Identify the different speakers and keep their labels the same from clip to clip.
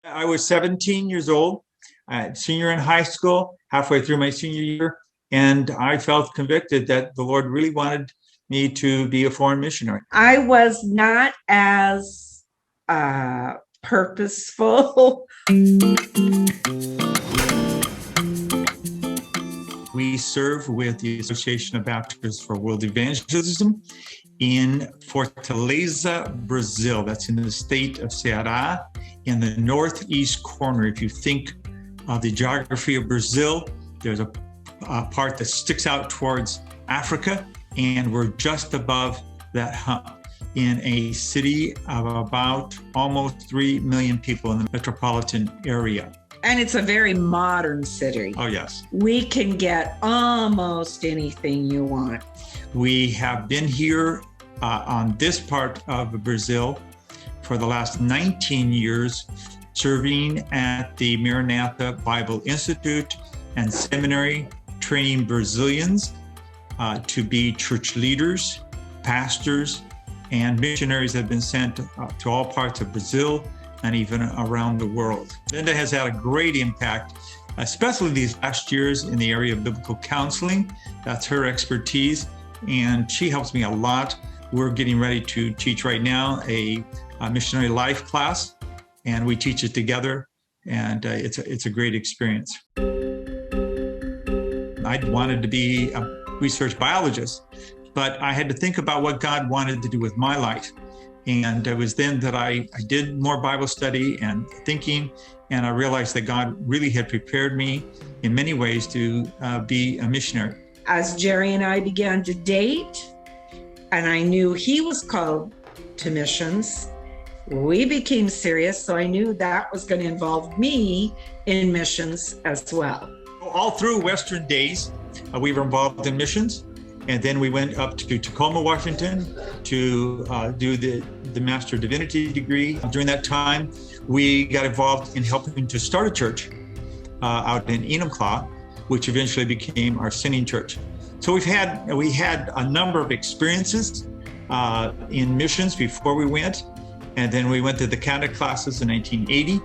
Speaker 1: I was 17 years old, senior in high school, halfway through my senior year, and I felt convicted that the Lord really wanted me to be a foreign missionary.
Speaker 2: I was not as purposeful.
Speaker 1: We serve with the Association of Baptists for World Evangelism in Fortaleza, Brazil. That's in the state of Ceará, in the northeast corner. If you think of the geography of Brazil, there's a part that sticks out towards Africa, and we're just above that hump in a city of about almost 3 million people in the metropolitan area.
Speaker 2: And it's a very modern city.
Speaker 1: Oh, yes.
Speaker 2: We can get almost anything you want.
Speaker 1: We have been here on this part of Brazil for the last 19 years, serving at the Maranatha Bible Institute and Seminary, training Brazilians to be church leaders, pastors, and missionaries that have been sent to all parts of Brazil and even around the world. Lynda has had a great impact, especially these last years in the area of biblical counseling. That's her expertise, and she helps me a lot. We're getting ready to teach right now a missionary life class, and we teach it together, and it's a great experience. I wanted to be a research biologist, but I had to think about what God wanted to do with my life. And it was then that I did more Bible study and thinking, and I realized that God really had prepared me in many ways to be a missionary.
Speaker 2: As Jerry and I began to date, and I knew he was called to missions, we became serious, so I knew that was going to involve me in missions as well.
Speaker 1: All through Western days, we were involved in missions. And then we went up to Tacoma, Washington to do the Master of Divinity degree. During that time, we got involved in helping to start a church out in Enumclaw, which eventually became our sending church. So we had a number of experiences in missions before we went. And then we went to the Canada classes in 1980,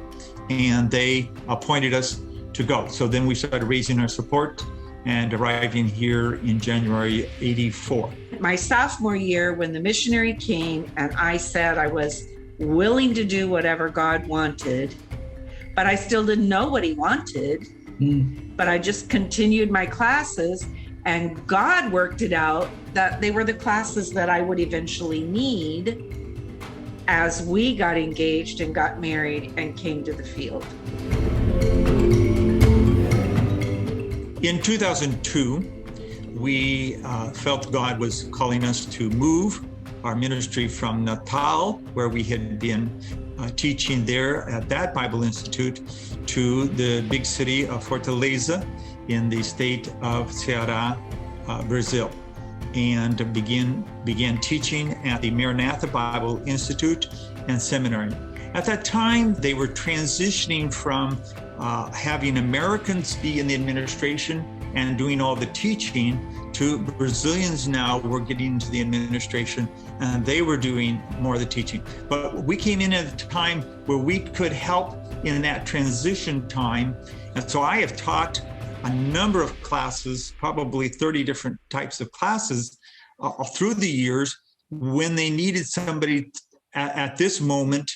Speaker 1: and they appointed us to go. So then we started raising our support and arriving here in January '84.
Speaker 2: My sophomore year, when the missionary came and I said I was willing to do whatever God wanted, but I still didn't know what he wanted, but I just continued my classes, and God worked it out that they were the classes that I would eventually need as we got engaged and got married and came to the field.
Speaker 1: In 2002, we felt God was calling us to move our ministry from Natal, where we had been teaching there at that Bible Institute, to the big city of Fortaleza in the state of Ceará, Brazil, and began teaching at the Maranatha Bible Institute and Seminary. At that time, they were transitioning from having Americans be in the administration and doing all the teaching to Brazilians now were getting into the administration, and they were doing more of the teaching. But we came in at a time where we could help in that transition time. And so I have taught a number of classes, probably 30 different types of classes through the years when they needed somebody at this moment,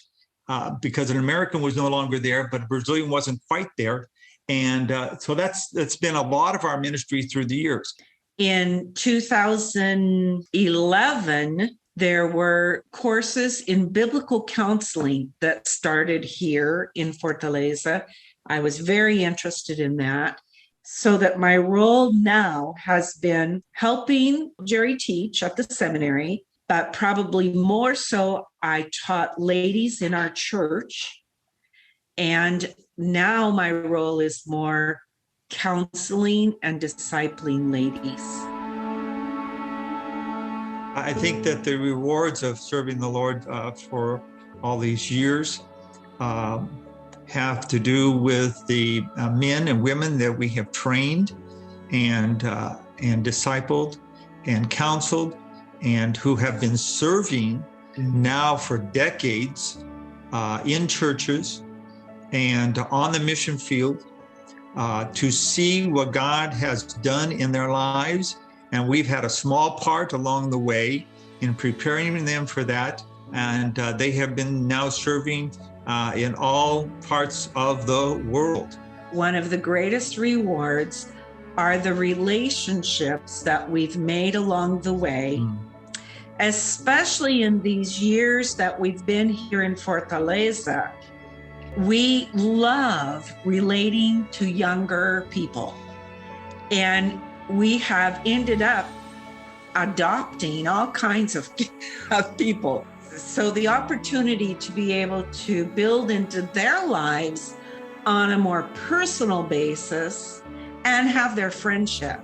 Speaker 1: because an American was no longer there, but a Brazilian wasn't quite there. And so that's been a lot of our ministry through the years.
Speaker 2: In 2011, there were courses in biblical counseling that started here in Fortaleza. I was very interested in that. So that my role now has been helping Jerry teach at the seminary, but probably more so, I taught ladies in our church. And now my role is more counseling and discipling ladies.
Speaker 1: I think that the rewards of serving the Lord for all these years have to do with the men and women that we have trained and discipled and counseled, and who have been serving now for decades in churches, and on the mission field to see what God has done in their lives. And we've had a small part along the way in preparing them for that. And they have been now serving in all parts of the world.
Speaker 2: One of the greatest rewards are the relationships that we've made along the way, especially in these years that we've been here in Fortaleza. We love relating to younger people, and we have ended up adopting all kinds of people. So the opportunity to be able to build into their lives on a more personal basis and have their friendship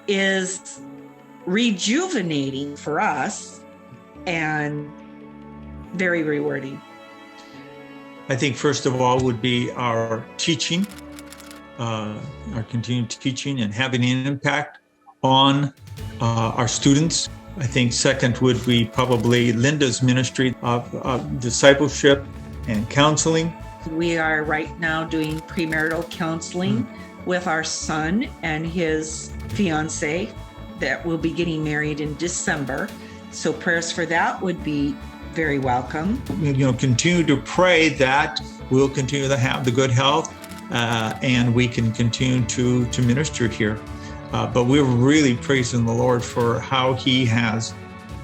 Speaker 2: is rejuvenating for us and very rewarding.
Speaker 1: I think first of all would be our teaching, our continued teaching and having an impact on our students. I think second would be probably Lynda's ministry of discipleship and counseling.
Speaker 2: We are right now doing premarital counseling with our son and his fiance that will be getting married in December. So prayers for that would be very welcome.
Speaker 1: Continue to pray that we'll continue to have the good health and we can continue to minister here. But we're really praising the Lord for how He has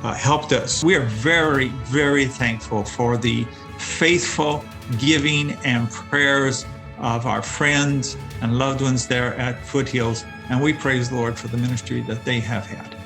Speaker 1: helped us. We are very, very thankful for the faithful giving and prayers of our friends and loved ones there at Foothills. And we praise the Lord for the ministry that they have had.